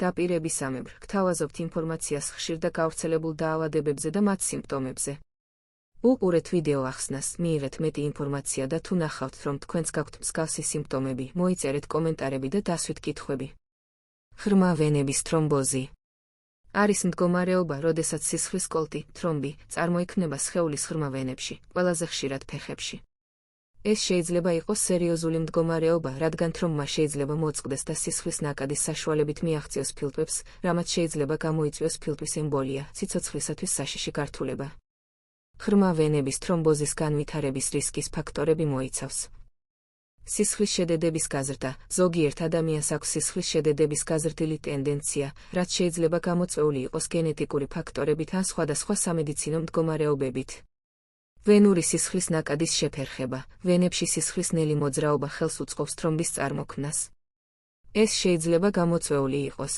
დაპირებისამებრ გთავაზობთ ინფორმაციას ხშირ და გავრცელებულ დაავადებებზე და მათ სიმპტომებზე. უყურეთ ვიდეო ახსნას, მიიღეთ მეტი ინფორმაცია და თუ ნახავთ, რომ თქვენს გაქვთ მსგავსი სიმპტომები, მოიწერეთ კომენტარები და დასვით კითხვები. ღრმა ვენების თრომბოზი არის მდგომარეობა, როდესაც სისხლის კოლტი, თრომბი, წარმოიქმნება სხეულის ღრმა ვენებში, ყველაზე ხშირად ფეხებში. ეს შეიძლება იყოს სერიოზული მდგომარეობა, რადგან თრომბმა შეიძლება მოწყდეს და სისხლის ნაკადის საშუალებით მიაღწიოს ფილტვებს, რამაც შეიძლება გამოიწვიოს ფილტვის ემბოლია, სიცოცხლისათვის საშიში გართულება. ღრმა ვენების თრომბოზის განვითარების რისკის ფაქტორები მოიცავს. სისხლის შედედების გაზრდა. ზოგიერთ ადამიანს აქვს სისხლის შედედების გაზრდილი ტენდენცია, რაც შეიძლება გამოწვეული იყოს გენეტიკური ფაქტორებით ან სხვადასხვა სამედიცინო მდგომარეობებით. ვენური სისხლის ნაკადის შეფერხება. ვენებში სისხლის ნელი მოძრაობა ხელს უწყობს თრომბის წარმოქმნას. ეს შეიძლება გამოწვეული იყოს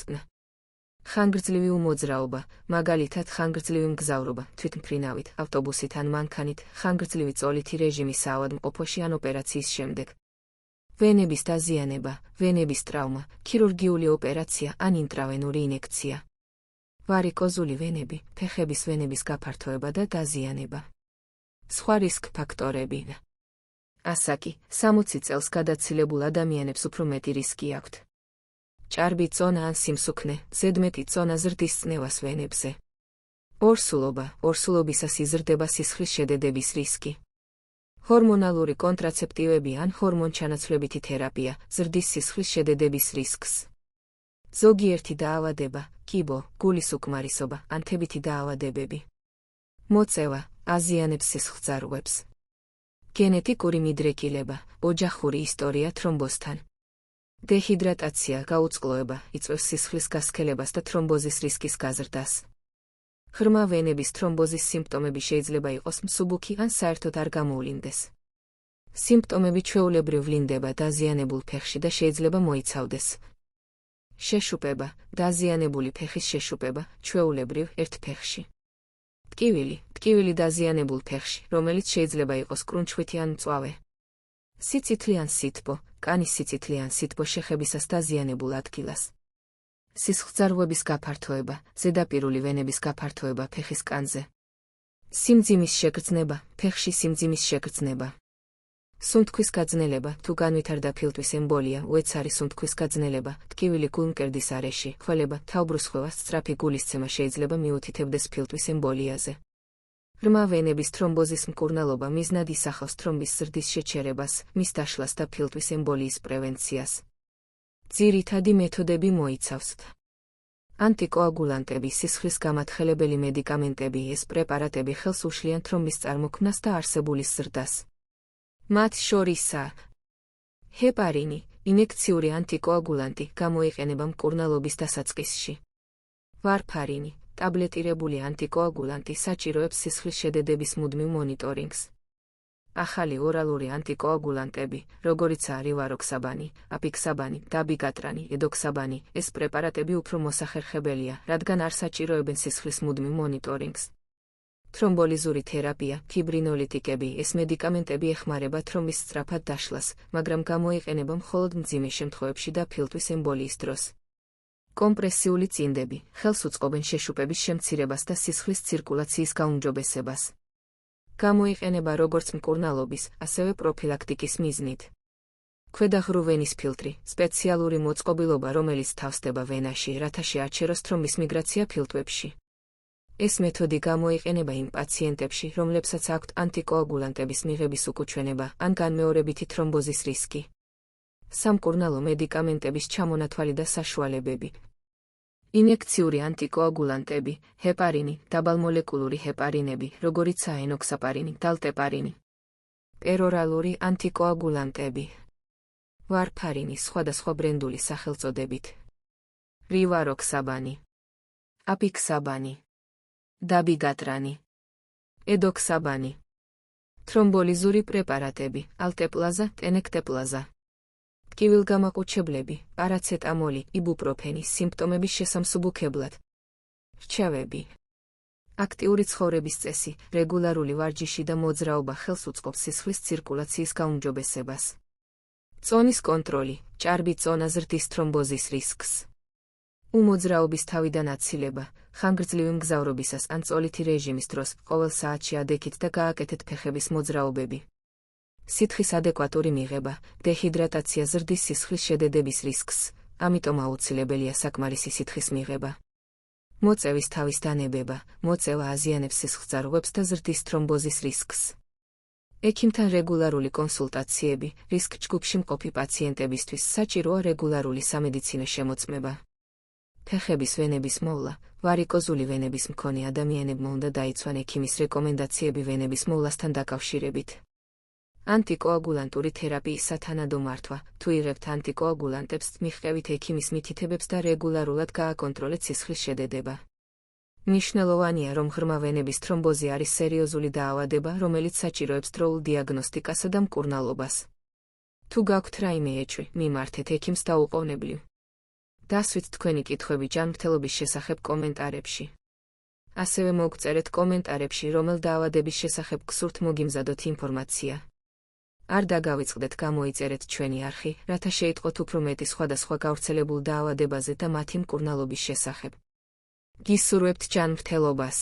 ხანგრძლივი უმოძრაობა, მაგალითად ხანგრძლივი მგზავრობა, თვითმფრინავით, ავტობუსით ან მანქანით, ხანგრძლივი წოლითი რეჟიმის ავადმყოფოში ან ოპერაციის შემდეგ. ვენების დაზიანება, ვენების ტრავმა, ქირურგიული ოპერაცია ან ინტრავენური ინექცია. ვარიკოზული ვენები, ფეხების ვენების გაფართოება და დაზიანება. სხვა რისკ ფაქტორები. ასაკი, 60 წელს გადაცილებულ ადამიანებს უფრო მეტი რისკი აქვთ. ჭარბი წონა ან სიმსუქნე, ზედმეტი წონა ზრდის წნევას ვენებზე. ორსულობა, ორსულობისას იზრდება სისხლის შედედების რისკი. ჰორმონალური კონტრაცეპტივები ან ჰორმონჩანაცვლებითი თერაპია, ზრდის სისხლის შედედების რისკს. ზოგიერთი დაავადება, კიბო, გულის უკმარისობა, ან თებითი დაავადებები. მოწევა, აზიანებს სისხლძარღვებს. გენეტიკური მიდრეკილება, ოჯახური ისტორია თრომბოსთან. დეჰიდრატაცია, გაუწყლოება, იწვევს სისხლის გასქელებას და თრომბოზის რისკის გაზრდას. ღრმა ვენების თრომბოზის სიმპტომები შეიძლება იყოს მსუბუქი ან საერთოდ არ გამოვლინდეს. სიმპტომები ჩვეულებრივ ვლინდება დაზიანებულ ფეხში და შეიძლება მოიცავდეს. შეშუპება, დაზიანებული ფეხის შეშუპება, ჩვეულებრივ ერთ ფეხში. ტკივილი დაზიანებულ ფეხში, რომელიც შეიძლება იყოს კრუნჩხვითი ან მწვავე. სიცითლე ან სითბო, კანის სიცითლე ან სითბო შეხებისას დაზიანებულ ადგილას. სისხლძარღვების გაფართოება, ზედაპირული ვენების გაფართოება ფეხის კანზე. სიმძიმის შეგრძნება, ფეხში სიმძიმის შეგრძნება. სუნთქვის გაძნელება, თუ განვითარდა ფილტვის ემბოლია, უეცარი სუნთქვის გაძნელება, ტკივილი გულმკერდის არეში, ხველება, თავბრუსხვევას, სწრაფი გულისცემა შეიძლება მიუთითებდეს ფილტვის ემბოლიაზე. ღრმა ვენების თრომბოზის მკურნალობა მიზნად ისახავს თრომბის ზრდის შეჩერებას, მის დაშლას და ფილტვის ემბოლიის პრევენციას. ძირითადი მეთოდები მოიცავს ანტიკოაგულანტები, სისხლის გამათხელებელი მედიკამენტები. ეს პრეპარატები ხელს უშლიან თრომბის წარმოქმნას და არსებულის ზრდას. მათ შორისაა ჰეპარინი, ინექციური ანტიკოაგულანტი, გამოიყენება მკურნალობის დასაწყისში. ვარფარინი, ტაბლეტირებული ანტიკოაგულანტი, საჭიროებს სისხლის შედედების მუდმივ მონიტორინგს. ახალი ორალური ანტიკოაგულანტები, როგორიცაა რივაროქსაბანი, აპიქსაბანი, დაბიგატრანი, ედოქსაბანი, ეს პრეპარატები უფრო მოსახერხებელია, რადგან არ საჭიროებენ სისხლის მუდმივ მონიტორინგს. თრომბოლიზური თერაპია, ფიბრინოლიტიკები, ეს მედიკამენტები ეხმარება თრომბის სწრაფად დაშლას, მაგრამ გამოიყენება მხოლოდ მძიმე შემთხვევებში და ფილტვის ემბოლიის დროს. კომპრესიული წინდები, ხელს უწყობენ შეშუპების შემცირებას და სისხლის ცირკულაციის გაუმჯობესებას. გამოიყენება როგორც მკურნალობის, ასევე პროფილაქტიკის მიზნით. ქვედაღრუ ვენის ფილტრი, სპეციალური მოწყობილობა, რომელიც თავსდება ვენაში, რათა შეაჩეროს თრომბის მიგრაცია ფილტვებში. ეს მეთოდი გამოიყენება იმ პაციენტებში, რომლებსაც აქვთ ანტიკოაგულანტების მიღების უკუჩვენება ან განმეორებითი თრომბოზის რისკი. სამკურნალო მედიკამენტების ჩამონათვალი და საშუალებები. ინექციური ანტიკოაგულანტები, ჰეპარინი, დაბალმოლეკულური ჰეპარინები, როგორიცაა ენოქსაპარინი, დალტეპარინი. პერორალური ანტიკოაგულანტები. ვარფარინი სხვადასხვა ბრენდული სახელწოდებით. რივაროქსაბანი, აპიქსაბანი, დაბიგატრანი, ედოქსაბანი. თრომბოლიზური პრეპარატები, ალტეპლაზა, ტენექტეპლაზა. ტკივილგამაყუჩებლები, პარაცეტამოლი, იბუპროფენი, სიმპტომების შესამსუბუქებლად. რჩევები. აქტიური ცხოვრების წესი, რეგულარული ვარჯიში და მოძრაობა ხელს უწყობს სისხლის ცირკულაციის გაუმჯობესებას. წონის კონტროლი, ჭარბი წონა ზრდის თრომბოზის რისკს. უმოძრაობის თავიდან აცილება, ხანგრძლივი მგზავრობისას ან წოლითი რეჟიმის დროს ყოველ საათში ადექით და გააკეთეთ ფეხების მოძრაობები. სითხის ადეკვატური მიღება, დეჰიდრატაცია ზრდის სისხლის შედედების რისკს, ამიტომ აუცილებელია საკმარისი სითხის მიღება. მოწევის თავის დანებება, მოწევა აზიანებს სისხლძარღვებს და ზრდის თრომბოზის რისკს. ექიმთან რეგულარული კონსულტაციები, რისკ ჯგუფში მყოფი პაციენტებისთვის საჭიროა რეგულარული სამედიცინო შემოწმება. ფეხების ვენების მოვლა, ვარიკოზული ვენების მქონე ადამიანებმა უნდა დაიცვან ექიმის რეკომენდაციები ვენების მოვლასთან დაკავშირებით. ანტიკოაგულანტური თერაპიის სათანადო მართვა, თუ იღებთ ანტიკოაგულანტებს, მიჰყევით ექიმის მითითებებს და რეგულარულად გააკონტროლეთ სისხლის შედედება. მნიშვნელოვანია, რომ ღრმა ვენების თრომბოზი არის სერიოზული დაავადება, რომელიც საჭიროებს დროულ დიაგნოსტიკასა და მკურნალობას. თუ გაქვთ რაიმე ეჭვი, მიმართეთ ექიმს დაუყოვნებლივ. დასვით თქვენი კითხვები ჯანმრთელობის შესახებ კომენტარებში. ასევე მოგწერეთ კომენტარებში, რომელ დაავადების შესახებ გსურთ მოგიმზადოთ ინფორმაცია. არ დაგავიწყდეთ გამოიწერეთ ჩვენი არხი, რათა შეიტყოთ უფრო მეტი სხვადასხვა გავრცელებულ დაავადებაზე და მათი მკურნალობის შესახებ. გისურვებთ ჯანმრთელობას.